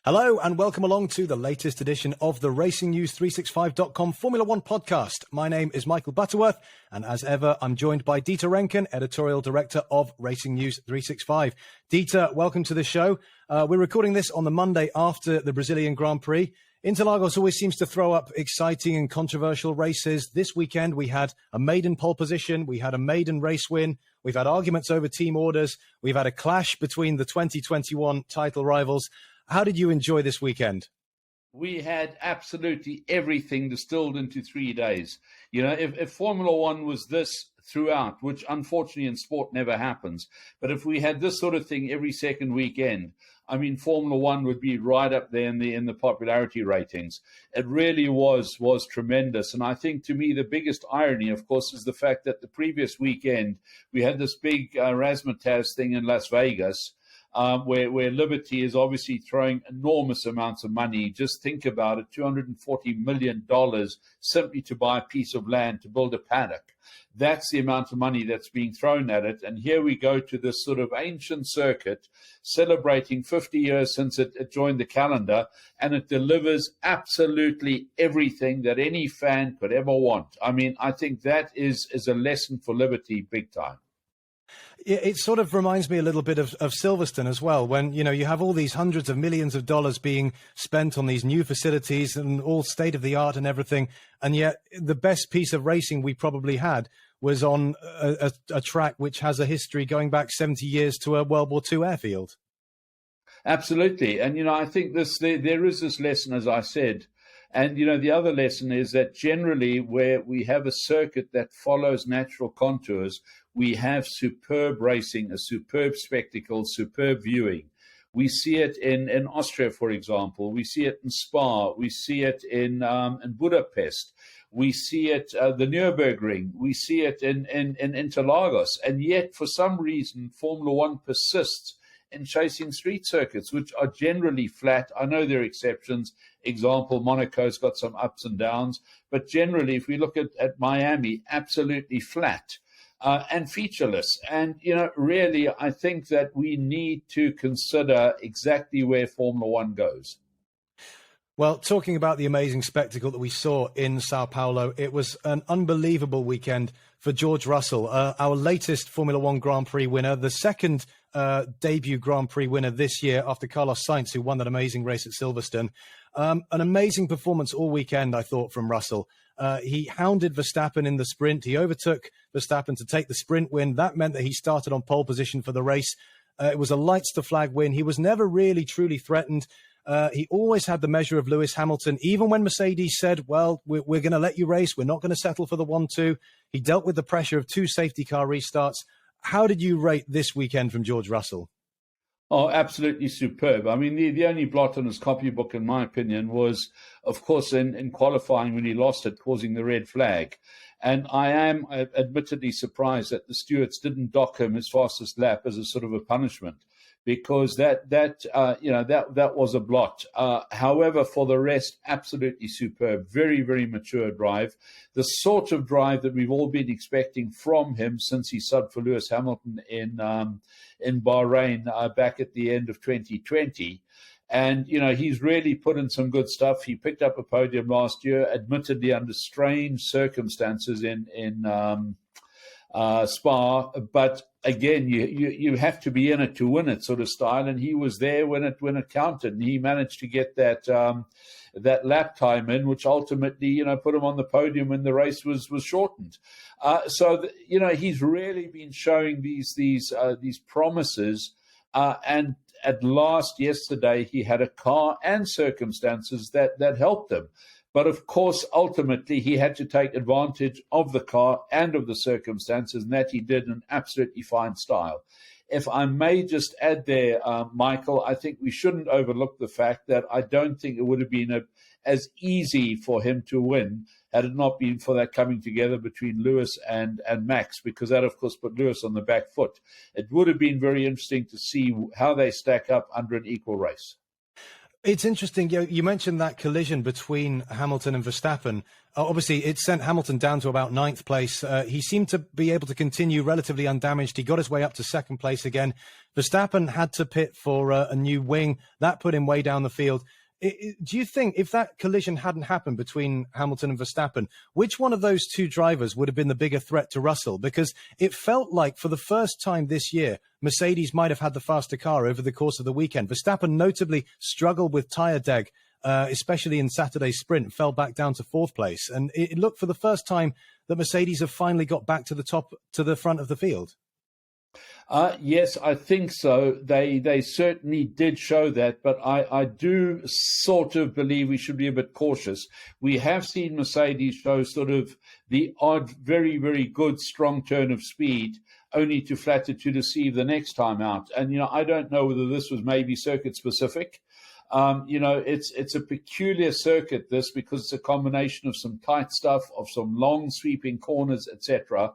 Hello and welcome along to the latest edition of the RacingNews365.com Formula One podcast. My name is Michael Butterworth, and as ever, I'm joined by Dieter Rencken, Editorial Director of Racing News 365. Dieter, welcome to the show. We're recording this on the Monday after the Brazilian Grand Prix. Interlagos always seems to throw up exciting and controversial races. This weekend, we had a maiden pole position. We had a maiden race win. We've had arguments over team orders. We've had a clash between the 2021 title rivals. How did you enjoy this weekend? We had absolutely everything distilled into 3 days. You know, if Formula One was this throughout, which unfortunately in sport never happens, but if we had this sort of thing every second weekend, I mean, Formula One would be right up there in the popularity ratings. It really was tremendous. And I think, to me, the biggest irony, of course, is the fact that the previous weekend we had this big razzmatazz thing in Las Vegas, where Liberty is obviously throwing enormous amounts of money. Just think about it, $240 million simply to buy a piece of land to build a paddock. That's the amount of money that's being thrown at it. And here we go to this sort of ancient circuit celebrating 50 years since it joined the calendar, and it delivers absolutely everything that any fan could ever want. I mean, I think that is a lesson for Liberty big time. It sort of reminds me a little bit of Silverstone as well, when, you know, you have all these hundreds of millions of dollars being spent on these new facilities and all state of the art and everything. And yet the best piece of racing we probably had was on a track which has a history going back 70 years to a World War II airfield. Absolutely. And, you know, I think there is this lesson, as I said. And, you know, the other lesson is that generally where we have a circuit that follows natural contours, we have superb racing, a superb spectacle, superb viewing. We see it in Austria, for example. We see it in Spa. We see it in Budapest. We see it the Nürburgring. We see it in Interlagos. And yet, for some reason, Formula One persists in chasing street circuits, which are generally flat. I know there are exceptions. Example, Monaco's got some ups and downs. But generally, if we look at Miami, absolutely flat. And featureless. And, you know, really, I think that we need to consider exactly where Formula One goes. Well, talking about the amazing spectacle that we saw in Sao Paulo, it was an unbelievable weekend for George Russell, our latest Formula One Grand Prix winner, the second debut Grand Prix winner this year after Carlos Sainz, who won that amazing race at Silverstone. An amazing performance all weekend, I thought, from Russell. He hounded Verstappen in the sprint. He overtook Verstappen to take the sprint win. That meant that he started on pole position for the race. It was a lights to flag win. He was never really truly threatened. He always had the measure of Lewis Hamilton. Even when Mercedes said, well, we're going to let you race, we're not going to settle for the 1-2, he dealt with the pressure of 2 safety car restarts. How did you rate this weekend from George Russell? Oh, absolutely superb. I mean, the only blot on his copybook, in my opinion, was, of course, in qualifying when he lost it, causing the red flag. And I am admittedly surprised that the stewards didn't dock him his fastest lap as a sort of a punishment, because that was a blot. However, for the rest, absolutely superb. Very, very mature drive. The sort of drive that we've all been expecting from him since he subbed for Lewis Hamilton in Bahrain back at the end of 2020. And, you know, he's really put in some good stuff. He picked up a podium last year, admittedly under strange circumstances in Spa. But again, you have to be in it to win it, sort of style. And he was there when it counted, and he managed to get that lap time in, which ultimately, you know, put him on the podium when the race was shortened. You know, he's really been showing these promises, and at last, yesterday, he had a car and circumstances that helped him. But of course, ultimately, he had to take advantage of the car and of the circumstances, and that he did in absolutely fine style. If I may just add there, Michael, I think we shouldn't overlook the fact that I don't think it would have been as easy for him to win had it not been for that coming together between Lewis and Max, because that, of course, put Lewis on the back foot. It would have been very interesting to see how they stack up under an equal race. It's interesting. You mentioned that collision between Hamilton and Verstappen. Obviously, it sent Hamilton down to about 9th place. He seemed to be able to continue relatively undamaged. He got his way up to 2nd place again. Verstappen had to pit for a new wing. That put him way down the field. Do you think if that collision hadn't happened between Hamilton and Verstappen, which one of those two drivers would have been the bigger threat to Russell? Because it felt like for the first time this year, Mercedes might have had the faster car over the course of the weekend. Verstappen notably struggled with tyre deg, especially in Saturday's sprint, fell back down to 4th place. And it looked for the first time that Mercedes have finally got back to the front of the field. Yes, I think so. They certainly did show that, but I do sort of believe we should be a bit cautious. We have seen Mercedes show sort of the odd, very, very good, strong turn of speed, only to flatter to deceive the next time out. And, I don't know whether this was maybe circuit specific. It's a peculiar circuit, this, because it's a combination of some tight stuff, of some long sweeping corners, etc.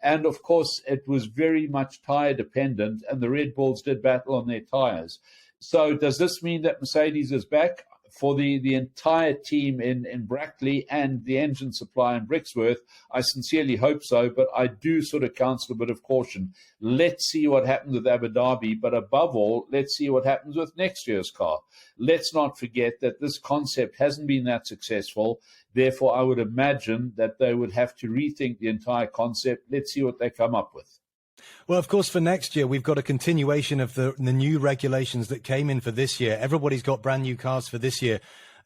And, of course, it was very much tyre dependent, and the Red Bulls did battle on their tyres. So does this mean that Mercedes is back? For the entire team in Brackley and the engine supply in Brixworth, I sincerely hope so, but I do sort of counsel a bit of caution. Let's see what happens with Abu Dhabi, but above all, let's see what happens with next year's car. Let's not forget that this concept hasn't been that successful. Therefore, I would imagine that they would have to rethink the entire concept. Let's see what they come up with. Well, of course, for next year, we've got a continuation of the new regulations that came in for this year. Everybody's got brand new cars for this year.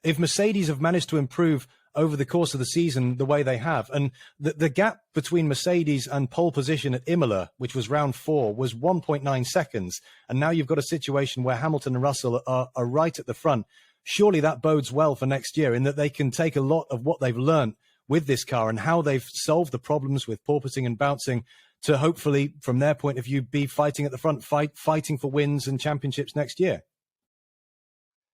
If Mercedes have managed to improve over the course of the season the way they have, and the gap between Mercedes and pole position at Imola, which was round 4, was 1.9 seconds. And now you've got a situation where Hamilton and Russell are right at the front. Surely that bodes well for next year in that they can take a lot of what they've learned with this car and how they've solved the problems with porpoising and bouncing to hopefully, from their point of view, be fighting at the front, fighting for wins and championships next year.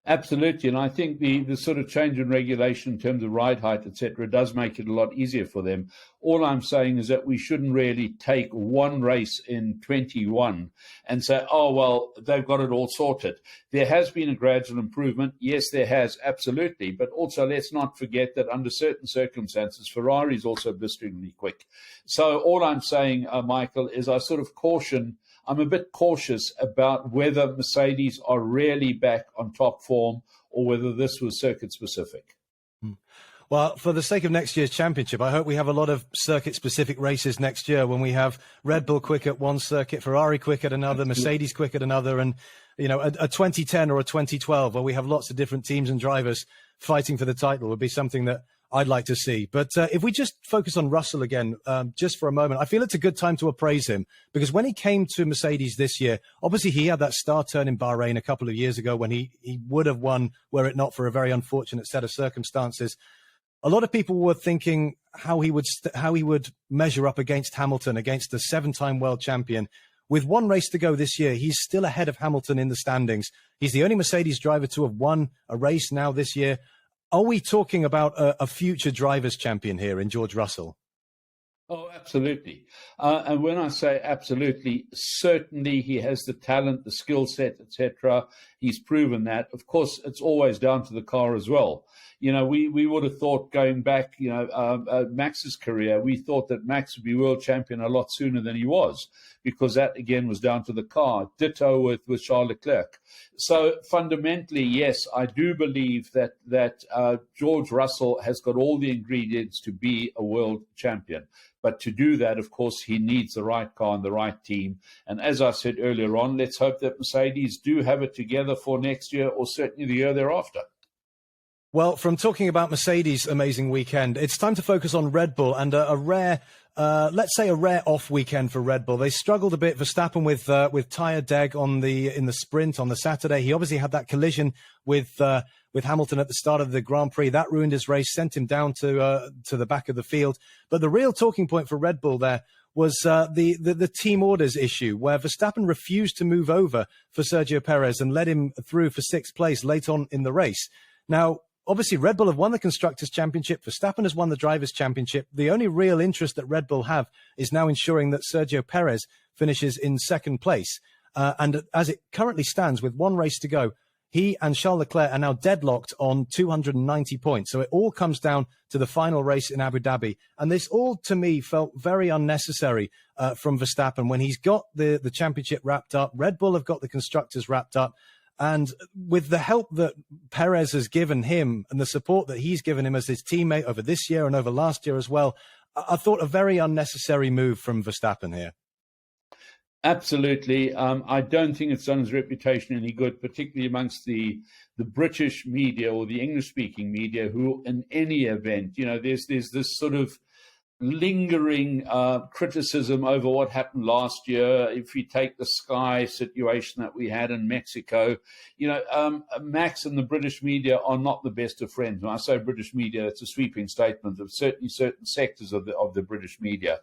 Absolutely, and I think the sort of change in regulation in terms of ride height, etc., does make it a lot easier for them. All I'm saying is that we shouldn't really take one race in 21 and say, oh, well, they've got it all sorted. There has been a gradual improvement. Yes, there has, absolutely. But also let's not forget that under certain circumstances, Ferrari is also blisteringly quick. So all I'm saying, Michael, is I'm a bit cautious about whether Mercedes are really back on top form or whether this was circuit specific. Well, for the sake of next year's championship, I hope we have a lot of circuit specific races next year when we have Red Bull quick at one circuit, Ferrari quick at another, Mercedes quick at another, and a 2010 or a 2012 where we have lots of different teams and drivers fighting for the title would be something that I'd like to see. But if we just focus on Russell again, just for a moment, I feel it's a good time to appraise him because when he came to Mercedes this year, obviously he had that star turn in Bahrain a couple of years ago when he would have won were it not for a very unfortunate set of circumstances. A lot of people were thinking how he would measure up against Hamilton, against the 7-time world champion. With one race to go this year, he's still ahead of Hamilton in the standings. He's the only Mercedes driver to have won a race now this year. Are we talking about a future drivers' champion here in George Russell? Oh, absolutely. And when I say absolutely, certainly he has the talent, the skill set, etc. He's proven that. Of course, it's always down to the car as well. We would have thought going back, Max's career, we thought that Max would be world champion a lot sooner than he was, because that, again, was down to the car. Ditto with Charles Leclerc. So fundamentally, yes, I do believe that George Russell has got all the ingredients to be a world champion. But to do that, of course, he needs the right car and the right team. And as I said earlier on, let's hope that Mercedes do have it together for next year or certainly the year thereafter. Well, from talking about Mercedes' amazing weekend, it's time to focus on Red Bull and a rare off weekend for Red Bull. They struggled a bit. Verstappen with tyre deg in the sprint on the Saturday. He obviously had that collision with Hamilton at the start of the Grand Prix. That ruined his race, sent him down to the back of the field. But the real talking point for Red Bull there was the team orders issue, where Verstappen refused to move over for Sergio Perez and led him through for 6th place late on in the race. Now, obviously, Red Bull have won the Constructors' Championship. Verstappen has won the Drivers' Championship. The only real interest that Red Bull have is now ensuring that Sergio Perez finishes in 2nd place. And as it currently stands, with one race to go, he and Charles Leclerc are now deadlocked on 290 points. So it all comes down to the final race in Abu Dhabi. And this all, to me, felt very unnecessary from Verstappen when he's got the championship wrapped up. Red Bull have got the constructors wrapped up. And with the help that Perez has given him and the support that he's given him as his teammate over this year and over last year as well, I thought a very unnecessary move from Verstappen here. Absolutely. I don't think it's done his reputation any good, particularly amongst the British media or the English-speaking media, who, in any event, there's this sort of lingering criticism over what happened last year. If you take the Sky situation that we had in Mexico, Max and the British media are not the best of friends. When I say British media, it's a sweeping statement of certainly certain sectors of the British media.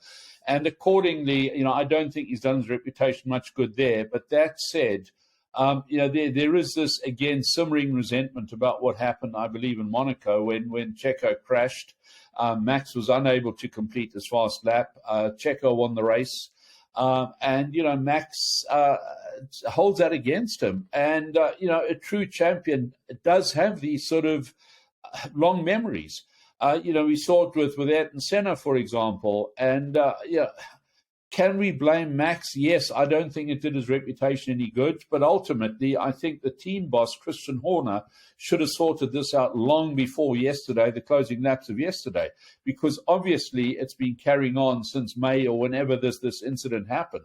And accordingly, I don't think he's done his reputation much good there. But that said, there is this, again, simmering resentment about what happened, I believe, in Monaco when Checo crashed. Max was unable to complete his fast lap. Checo won the race. And Max holds that against him. And, a true champion does have these sort of long memories. We saw it with Ayrton Senna, for example. And, can we blame Max? Yes, I don't think it did his reputation any good. But ultimately, I think the team boss, Christian Horner, should have sorted this out long before yesterday, the closing laps of yesterday. Because obviously, it's been carrying on since May or whenever this incident happened.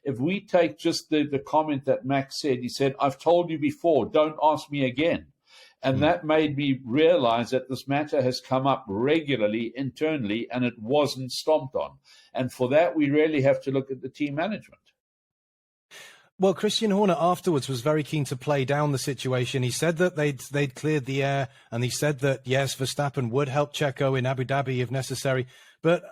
If we take just the comment that Max said, he said, "I've told you before, don't ask me again." And that made me realize that this matter has come up regularly internally and it wasn't stomped on. And for that, we really have to look at the team management. Well, Christian Horner afterwards was very keen to play down the situation. He said that they'd cleared the air, and he said that, yes, Verstappen would help Checo in Abu Dhabi if necessary. But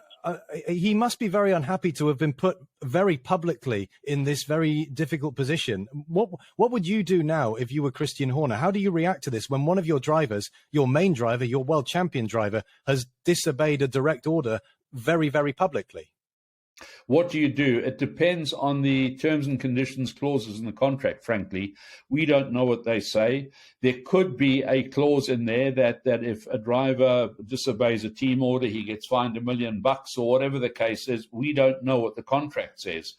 he must be very unhappy to have been put very publicly in this very difficult position. What would you do now if you were Christian Horner? How do you react to this when one of your drivers, your main driver, your world champion driver, has disobeyed a direct order very, very publicly? What do you do? It depends on the terms and conditions clauses in the contract, frankly. We don't know what they say. There could be a clause in there that if a driver disobeys a team order, he gets fined $1 million or whatever the case is. We don't know what the contract says.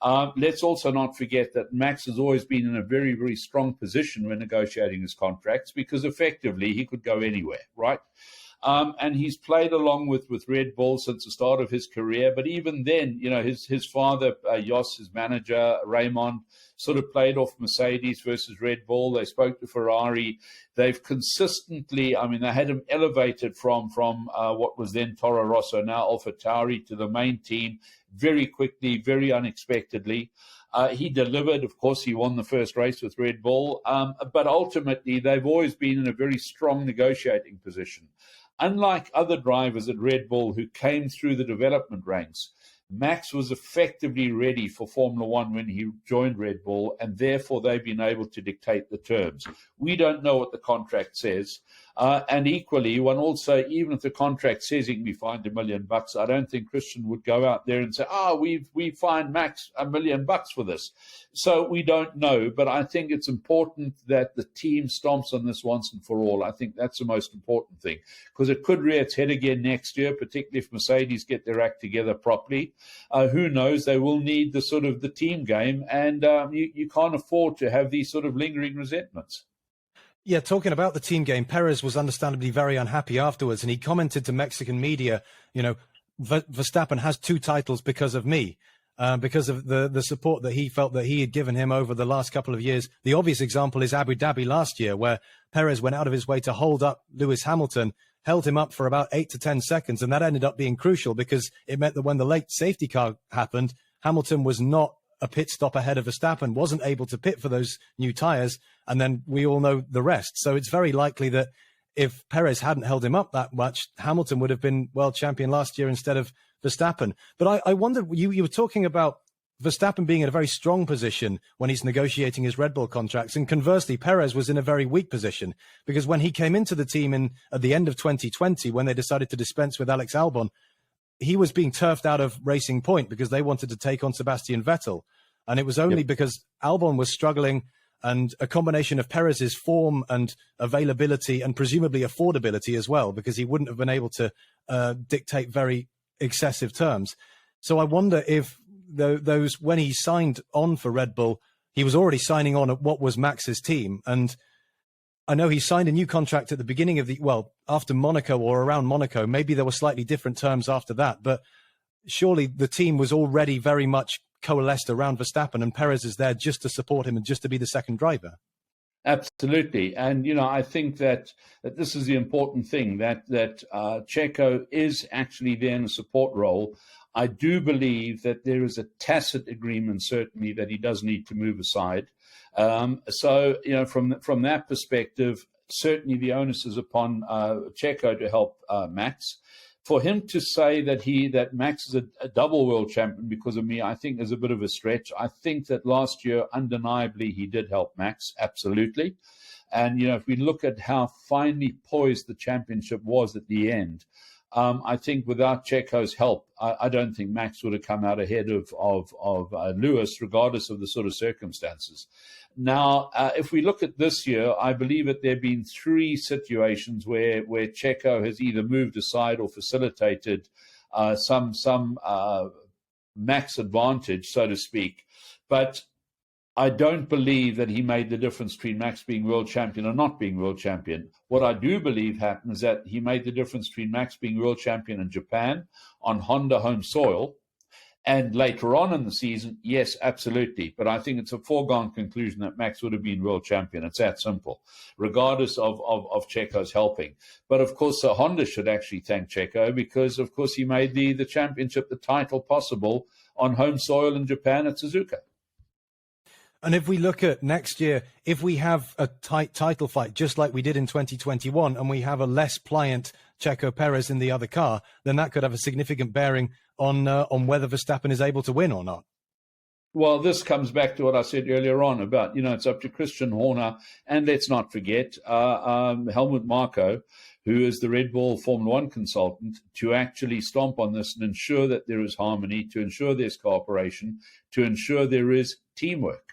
Let's also not forget that Max has always been in a very, very strong position when negotiating his contracts because effectively he could go anywhere, right? And he's played along with Red Bull since the start of his career. But even then, his father, Jos, his manager, Raymond, sort of played off Mercedes versus Red Bull. They spoke to Ferrari. They've consistently, they had him elevated from what was then Toro Rosso, now AlphaTauri, to the main team very quickly, very unexpectedly. He delivered. Of course, he won the first race with Red Bull. But ultimately, they've always been in a very strong negotiating position. Unlike other drivers at Red Bull who came through the development ranks, Max was effectively ready for Formula One when he joined Red Bull, and therefore they've been able to dictate the terms. We don't know what the contract says. And equally, one also, even if the contract says he can be fined $1 million, I don't think Christian would go out there and say, we fined Max $1 million for this. So we don't know, but I think it's important that the team stomps on this once and for all. I think that's the most important thing, because it could rear its head again next year, particularly if Mercedes get their act together properly. Who knows? They will need the team game, and you can't afford to have these sort of lingering resentments. Yeah, talking about the team game, Perez was understandably very unhappy afterwards, and he commented to Mexican media, Verstappen has 2 titles because of me, because of the support that he felt that he had given him over the last couple of years. The obvious example is Abu Dhabi last year, where Perez went out of his way to hold up Lewis Hamilton, held him up for about 8 to 10 seconds, and that ended up being crucial because it meant that when the late safety car happened, Hamilton was not a pit stop ahead of Verstappen, wasn't able to pit for those new tyres, and then we all know the rest. So it's very likely that if Perez hadn't held him up that much, Hamilton would have been world champion last year instead of Verstappen. But I wonder, you were talking about Verstappen being in a very strong position when he's negotiating his Red Bull contracts, and conversely, Perez was in a very weak position because when he came into the team at the end of 2020, when they decided to dispense with Alex Albon, he was being turfed out of Racing Point because they wanted to take on Sebastian Vettel. And it was only because Albon was struggling and a combination of Perez's form and availability and presumably affordability as well, because he wouldn't have been able to dictate very excessive terms. So I wonder if those, when he signed on for Red Bull, he was already signing on at what was Max's team. And I know he signed a new contract at the beginning of after Monaco or around Monaco. Maybe there were slightly different terms after that, but surely the team was already very much coalesced around Verstappen, and Perez is there just to support him and just to be the second driver. Absolutely. And, I think that this is the important thing, that Checo is actually there in a support role. I do believe that there is a tacit agreement, certainly, that he does need to move aside. So, from that perspective, certainly the onus is upon Checo to help Max. For him to say that Max is a double world champion because of me, I think is a bit of a stretch. I think that last year, undeniably, he did help Max, absolutely. And, if we look at how finely poised the championship was at the end, I think without Checo's help, I don't think Max would have come out ahead of Lewis, regardless of the sort of circumstances. Now, if we look at this year, I believe that there have been three situations where Checo has either moved aside or facilitated some Max advantage, so to speak. But I don't believe that he made the difference between Max being world champion or not being world champion. What I do believe happened is that he made the difference between Max being world champion in Japan on Honda home soil, and later on in the season, yes, absolutely. But I think it's a foregone conclusion that Max would have been world champion. It's that simple, regardless of Checo's helping. But of course, Honda should actually thank Checo because, of course, he made the championship, the title possible on home soil in Japan at Suzuka. And if we look at next year, if we have a tight title fight, just like we did in 2021, and we have a less pliant Checo Perez in the other car, then that could have a significant bearing on whether Verstappen is able to win or not. Well, this comes back to what I said earlier on about, it's up to Christian Horner, and let's not forget Helmut Marko, who is the Red Bull Formula One consultant, to actually stomp on this and ensure that there is harmony, to ensure there's cooperation, to ensure there is teamwork.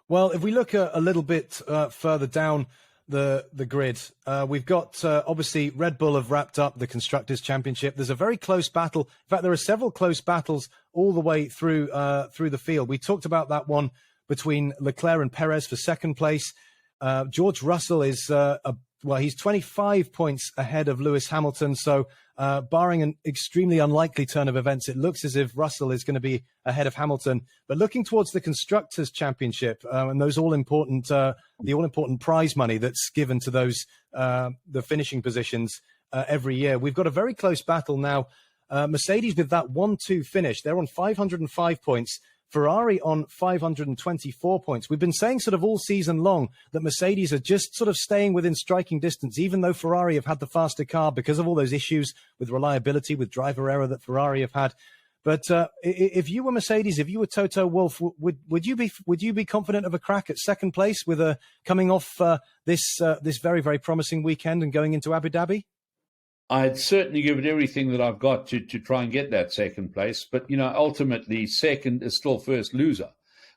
Well, if we look a little bit further down the grid, we've got obviously Red Bull have wrapped up the Constructors' Championship. There's a very close battle. In fact, there are several close battles all the way through the field. We talked about that one between Leclerc and Perez for second place. George Russell is he's 25 points ahead of Lewis Hamilton. So barring an extremely unlikely turn of events, it looks as if Russell is going to be ahead of Hamilton. But looking towards the Constructors' Championship and those the all-important prize money that's given to those the finishing positions every year, we've got a very close battle now. Mercedes with that 1-2 finish, they're on 505 points. Ferrari on 524 points. We've been saying sort of all season long that Mercedes are just sort of staying within striking distance, even though Ferrari have had the faster car because of all those issues with reliability, with driver error that Ferrari have had. But if you were Mercedes, if you were Toto Wolff, would you be confident of a crack at second place with coming off this very, very promising weekend and going into Abu Dhabi? I'd certainly give it everything that I've got to try and get that second place. But, ultimately, second is still first loser.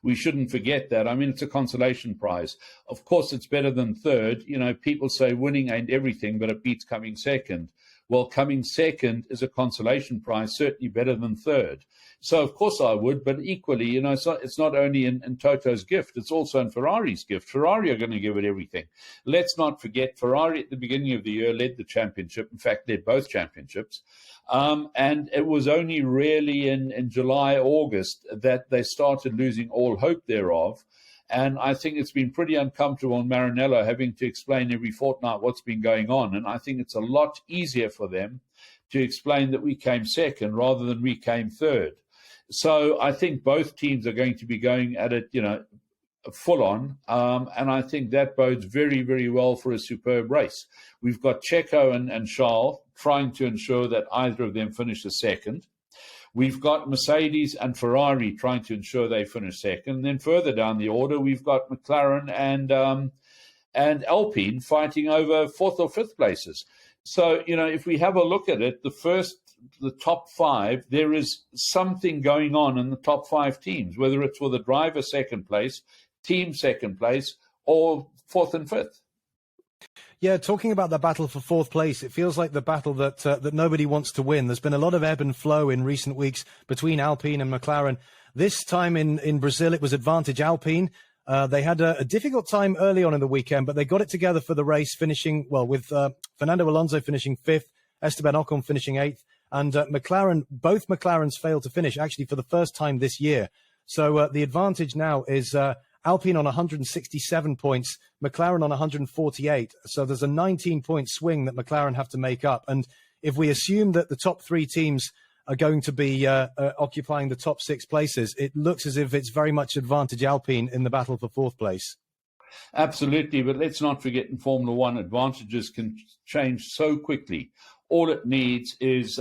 We shouldn't forget that. I mean, it's a consolation prize. Of course, it's better than third. People say winning ain't everything, but it beats coming second. Well, coming second is a consolation prize, certainly better than third. So, of course, I would. But equally, it's not only in Toto's gift, it's also in Ferrari's gift. Ferrari are going to give it everything. Let's not forget, Ferrari at the beginning of the year led the championship. In fact, led both championships. And it was only really in July, August that they started losing all hope thereof. And I think it's been pretty uncomfortable on Maranello having to explain every fortnight what's been going on. And I think it's a lot easier for them to explain that we came second rather than we came third. So I think both teams are going to be going at it, full on. And I think that bodes very, very well for a superb race. We've got Checo and Charles trying to ensure that either of them finishes second. We've got Mercedes and Ferrari trying to ensure they finish second. And then further down the order, we've got McLaren and Alpine fighting over fourth or fifth places. So, if we have a look at it, the top five, there is something going on in the top five teams, whether it's for the driver second place, team second place or fourth and fifth. Yeah, talking about the battle for fourth place, it feels like the battle that nobody wants to win. There's been a lot of ebb and flow in recent weeks between Alpine and McLaren. This time in Brazil, it was advantage Alpine. They had a difficult time early on in the weekend, but they got it together for the race, finishing, well, with Fernando Alonso finishing fifth, Esteban Ocon finishing eighth, and both McLarens failed to finish, actually, for the first time this year. So the advantage now is Alpine on 167 points, McLaren on 148. So there's a 19-point swing that McLaren have to make up. And if we assume that the top three teams are going to be occupying the top six places, it looks as if it's very much advantage Alpine in the battle for fourth place. Absolutely, but let's not forget in Formula One, advantages can change so quickly. All it needs is,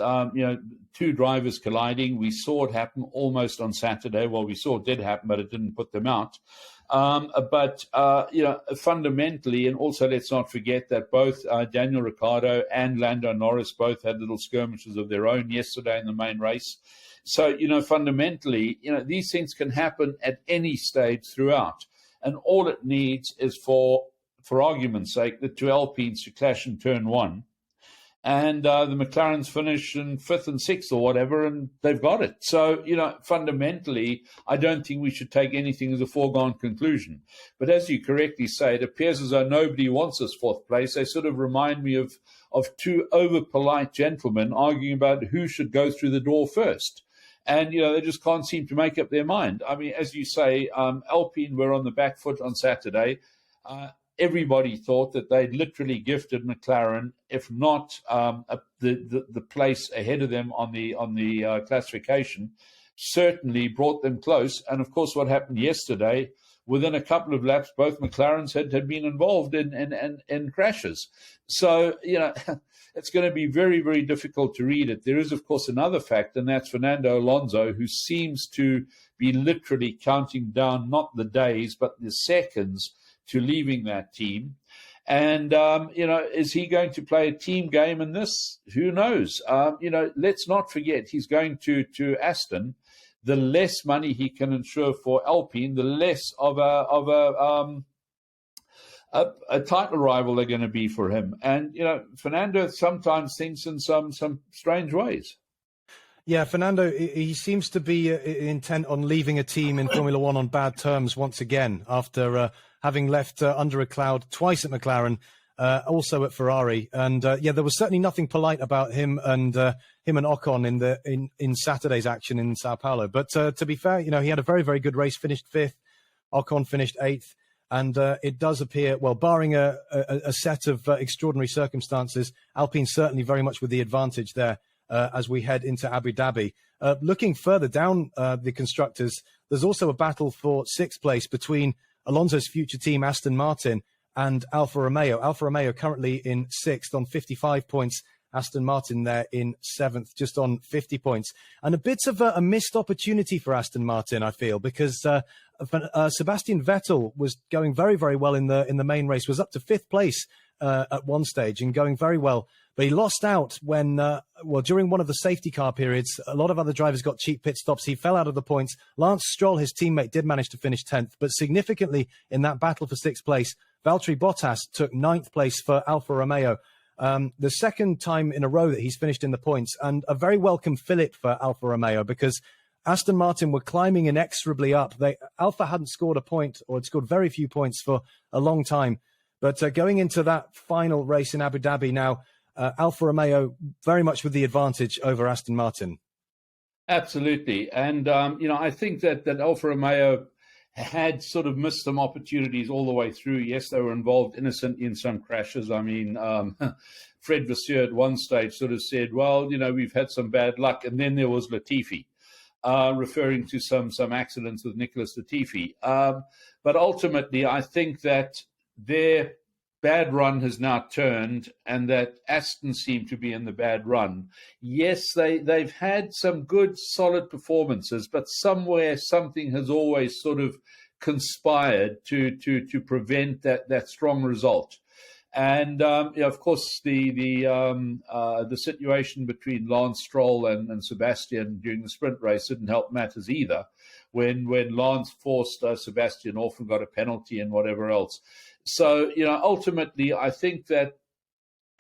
two drivers colliding. We saw it happen almost on Saturday. Well, we saw it did happen, but it didn't put them out. Fundamentally, and also let's not forget that both Daniel Ricciardo and Lando Norris both had little skirmishes of their own yesterday in the main race. So, fundamentally, these things can happen at any stage throughout. And all it needs is for argument's sake, the two Alpines to clash in turn one. And the McLarens finish in fifth and sixth or whatever, and they've got it. So, fundamentally, I don't think we should take anything as a foregone conclusion. But as you correctly say, it appears as though nobody wants this fourth place. They sort of remind me of two over-polite gentlemen arguing about who should go through the door first. And, they just can't seem to make up their mind. I mean, as you say, Alpine were on the back foot on Saturday. Everybody thought that they'd literally gifted McLaren, if not the place ahead of them on the classification, certainly brought them close. And of course, what happened yesterday, within a couple of laps, both McLarens had been involved in crashes. So it's going to be very, very difficult to read it. There is, of course, another fact, and that's Fernando Alonso, who seems to be literally counting down not the days but the seconds to leaving that team. And, is he going to play a team game in this? Who knows? Let's not forget he's going to Aston. The less money he can insure for Alpine, the less of a title rival they're going to be for him. And, Fernando sometimes thinks in some strange ways. Yeah, Fernando, he seems to be intent on leaving a team in Formula One on bad terms once again after having left under a cloud twice at McLaren, also at Ferrari. And there was certainly nothing polite about him and Ocon in Saturday's action in Sao Paulo. But to be fair, he had a very, very good race, finished fifth. Ocon finished eighth. And it does appear, well, barring a set of extraordinary circumstances, Alpine certainly very much with the advantage there as we head into Abu Dhabi. Looking further down the constructors, there's also a battle for sixth place between Alonso's future team, Aston Martin, and Alfa Romeo. Alfa Romeo currently in sixth on 55 points. Aston Martin there in seventh, just on 50 points. And a bit of a missed opportunity for Aston Martin, I feel, because Sebastian Vettel was going very, very well in the main race, was up to fifth place at one stage and going very well. But he lost out when, during one of the safety car periods, a lot of other drivers got cheap pit stops. He fell out of the points. Lance Stroll, his teammate, did manage to finish 10th. But significantly in that battle for sixth place, Valtteri Bottas took ninth place for Alfa Romeo. The second time in a row that he's finished in the points, and a very welcome fillip for Alfa Romeo because Aston Martin were climbing inexorably up. Alfa hadn't scored a point or had scored very few points for a long time. But going into that final race in Abu Dhabi now, Alfa Romeo very much with the advantage over Aston Martin. Absolutely. And, I think that Alfa Romeo had sort of missed some opportunities all the way through. Yes, they were involved innocently in some crashes. I mean, Fred Vasseur at one stage sort of said, well, we've had some bad luck. And then there was Latifi, referring to some accidents with Nicholas Latifi. But ultimately, I think that their bad run has now turned and that Aston seem to be in the bad run. Yes, they've had some good, solid performances, but somewhere something has always sort of conspired to prevent that strong result. And, of course, the situation between Lance Stroll and Sebastian during the sprint race didn't help matters either, when Lance forced Sebastian off and got a penalty and whatever else. So, ultimately, I think that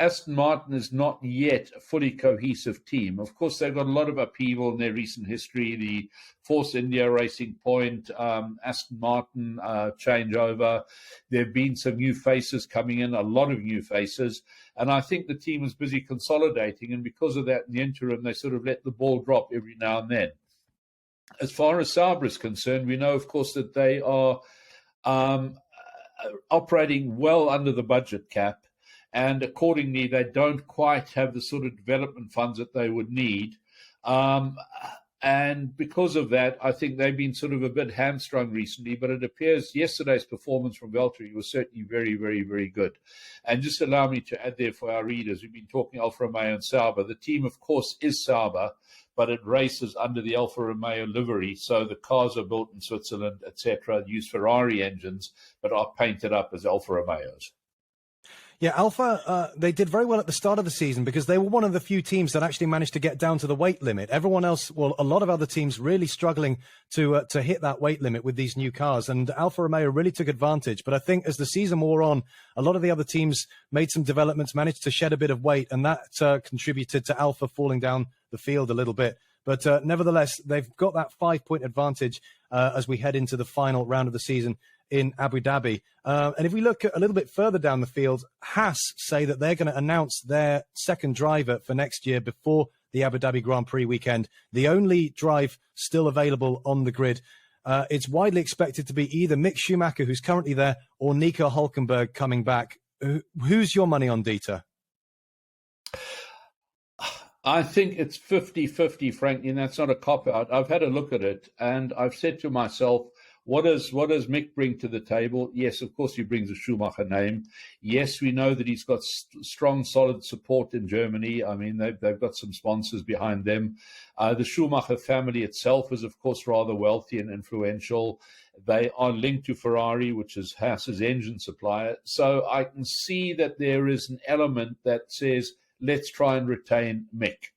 Aston Martin is not yet a fully cohesive team. Of course, they've got a lot of upheaval in their recent history. The Force India Racing Point, Aston Martin changeover. There have been some new faces coming in, a lot of new faces. And I think the team is busy consolidating. And because of that, in the interim, they sort of let the ball drop every now and then. As far as Sauber is concerned, we know, of course, that they are operating well under the budget cap. And accordingly, they don't quite have the sort of development funds that they would need. And because of that, I think they've been sort of a bit hamstrung recently. But it appears yesterday's performance from Valtteri was certainly very, very, very good. And just allow me to add there for our readers, we've been talking Alfa Romeo and Sauber. The team, of course, is Sauber, but it races under the Alfa Romeo livery. So the cars are built in Switzerland, etc., use Ferrari engines, but are painted up as Alfa Romeos. Yeah, Alfa, they did very well at the start of the season because they were one of the few teams that actually managed to get down to the weight limit. Everyone else, well, a lot of other teams really struggling to hit that weight limit with these new cars. And Alfa Romeo really took advantage. But I think as the season wore on, a lot of the other teams made some developments, managed to shed a bit of weight, and that contributed to Alfa falling down the field a little bit. But nevertheless, they've got that 5-point advantage as we head into the final round of the season in Abu Dhabi. And if we look a little bit further down the field, Haas say that they're going to announce their second driver for next year before the Abu Dhabi Grand Prix weekend. The only drive still available on the grid. It's widely expected to be either Mick Schumacher, who's currently there, or Nico Hülkenberg coming back. Who's your money on, Dieter? I think it's 50-50, frankly, and that's not a cop-out. I've had a look at it, and I've said to myself, what does Mick bring to the table? Yes, of course, he brings a Schumacher name. Yes, we know that he's got strong, solid support in Germany. I mean, they've got some sponsors behind them. The Schumacher family itself is, of course, rather wealthy and influential. They are linked to Ferrari, which is Haas's engine supplier. So I can see that there is an element that says, let's try and retain Mick.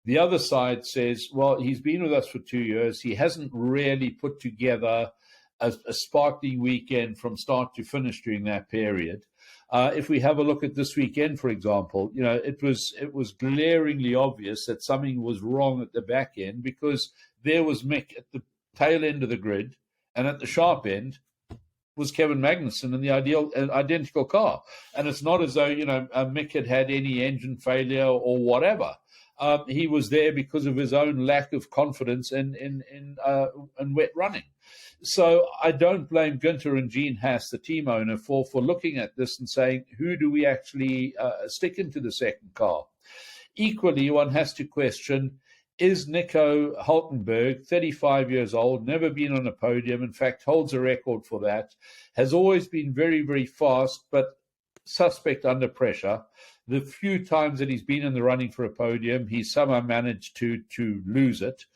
The other side says, well, he's been with us for 2 years. He hasn't really put together a sparkling weekend from start to finish during that period. If we have a look at this weekend, for example, it was glaringly obvious that something was wrong at the back end because there was Mick at the tail end of the grid, and at the sharp end was Kevin Magnussen in the identical car. And it's not as though Mick had any engine failure or whatever. He was there because of his own lack of confidence in wet running. So I don't blame Günther and Gene Haas, the team owner, for looking at this and saying, who do we actually stick into the second car? Equally, one has to question, is Nico Hülkenberg, 35 years old, never been on a podium, in fact, holds a record for that, has always been very, very fast, but suspect under pressure. The few times that he's been in the running for a podium, he's somehow managed to lose it.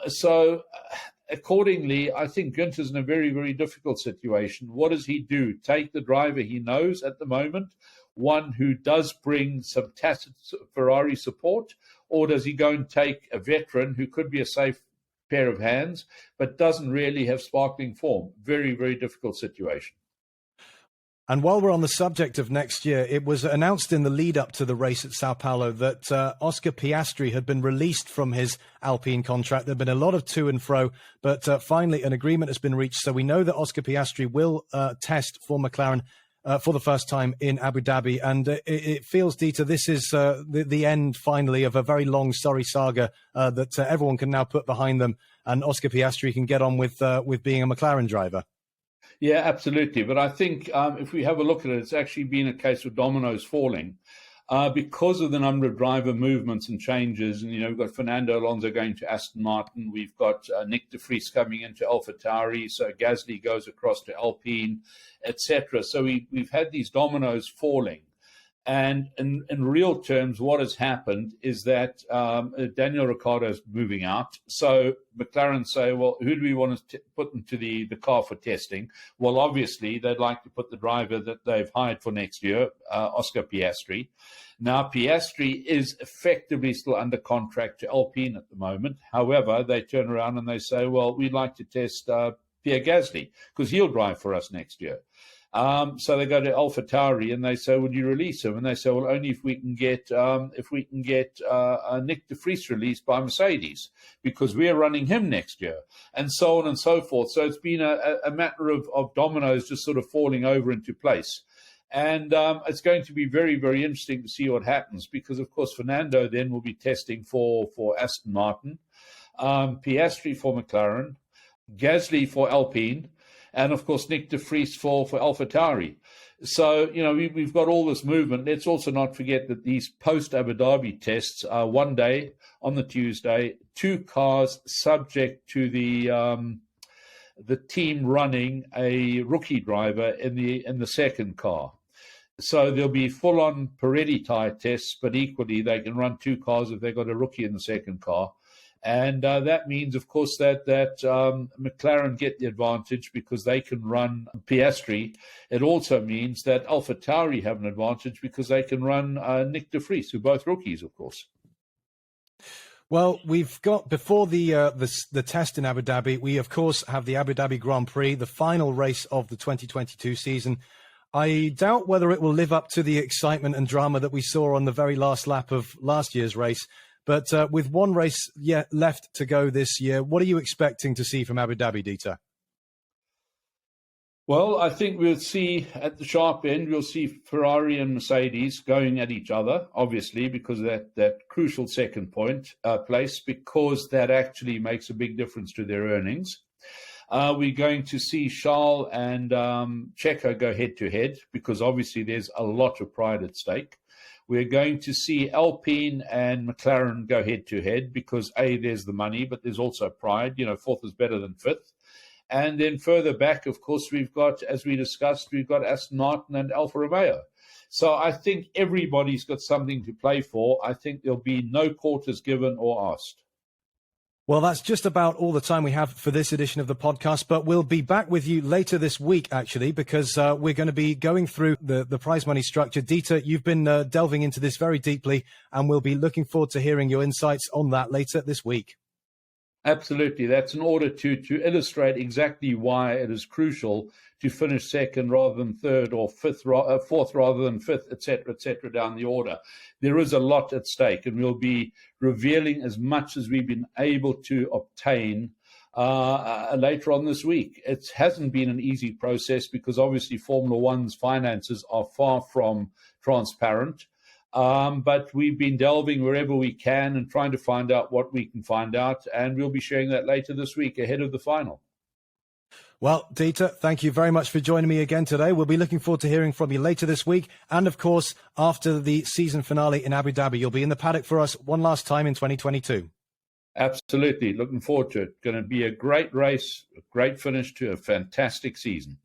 So accordingly, I think Günther's in a very, very difficult situation. What does he do? Take the driver he knows at the moment, one who does bring some tacit Ferrari support, or does he go and take a veteran who could be a safe pair of hands, but doesn't really have sparkling form? Very, very difficult situation. And while we're on the subject of next year, it was announced in the lead up to the race at Sao Paulo that Oscar Piastri had been released from his Alpine contract. There'd been a lot of to and fro, but finally an agreement has been reached. So we know that Oscar Piastri will test for McLaren for the first time in Abu Dhabi. And it feels, Dieter, this is the end finally of a very long, sorry saga that everyone can now put behind them. And Oscar Piastri can get on with being a McLaren driver. Yeah, absolutely. But I think if we have a look at it, it's actually been a case of dominoes falling because of the number of driver movements and changes. And, we've got Fernando Alonso going to Aston Martin. We've got Nick de Vries coming into AlphaTauri. So Gasly goes across to Alpine, etc. So we've had these dominoes falling. And in real terms, what has happened is that Daniel Ricciardo is moving out. So McLaren say, well, who do we want to put into the car for testing? Well, obviously, they'd like to put the driver that they've hired for next year, Oscar Piastri. Now, Piastri is effectively still under contract to Alpine at the moment. However, they turn around and they say, well, we'd like to test Pierre Gasly because he'll drive for us next year. So they go to AlphaTauri and they say, "Would you release him?" And they say, "Well, only if we can get Nick de Vries released by Mercedes because we're running him next year," and so on and so forth. So it's been a matter of dominoes just sort of falling over into place. And it's going to be very, very interesting to see what happens because, of course, Fernando then will be testing for Aston Martin, Piastri for McLaren, Gasly for Alpine, and, of course, Nick de Vries for AlphaTauri. So, we've got all this movement. Let's also not forget that these post-Abu Dhabi tests are one day on the Tuesday, 2 cars subject to the team running a rookie driver in the second car. So there'll be full-on Pirelli tyre tests, but equally they can run 2 cars if they've got a rookie in the second car. And that means, of course, that McLaren get the advantage because they can run Piastri. It also means that AlphaTauri have an advantage because they can run Nick de Vries, who are both rookies, of course. Well, we've got, before the test in Abu Dhabi, we, of course, have the Abu Dhabi Grand Prix, the final race of the 2022 season. I doubt whether it will live up to the excitement and drama that we saw on the very last lap of last year's race. But with one race yet left to go this year, what are you expecting to see from Abu Dhabi, Dieter? Well, I think we'll see at the sharp end, we'll see Ferrari and Mercedes going at each other, obviously, because of that crucial second place, because that actually makes a big difference to their earnings. We're going to see Charles and Checo go head-to-head, because obviously there's a lot of pride at stake. We're going to see Alpine and McLaren go head-to-head because, A, there's the money, but there's also pride. Fourth is better than fifth. And then further back, of course, we've got, as we discussed, we've got Aston Martin and Alfa Romeo. So I think everybody's got something to play for. I think there'll be no quarters given or asked. Well, that's just about all the time we have for this edition of the podcast, but we'll be back with you later this week, actually, because we're going to be going through the prize money structure. Dieter, you've been delving into this very deeply, and we'll be looking forward to hearing your insights on that later this week. Absolutely. That's in order to illustrate exactly why it is crucial to finish second rather than third or fourth rather than fifth, et cetera, down the order. There is a lot at stake, and we'll be revealing as much as we've been able to obtain later on this week. It hasn't been an easy process because obviously Formula One's finances are far from transparent. But we've been delving wherever we can and trying to find out what we can find out, and we'll be sharing that later this week ahead of the final. Well, Dieter, thank you very much for joining me again today. We'll be looking forward to hearing from you later this week. And, of course, after the season finale in Abu Dhabi, you'll be in the paddock for us one last time in 2022. Absolutely. Looking forward to it. Going to be a great race, a great finish to a fantastic season.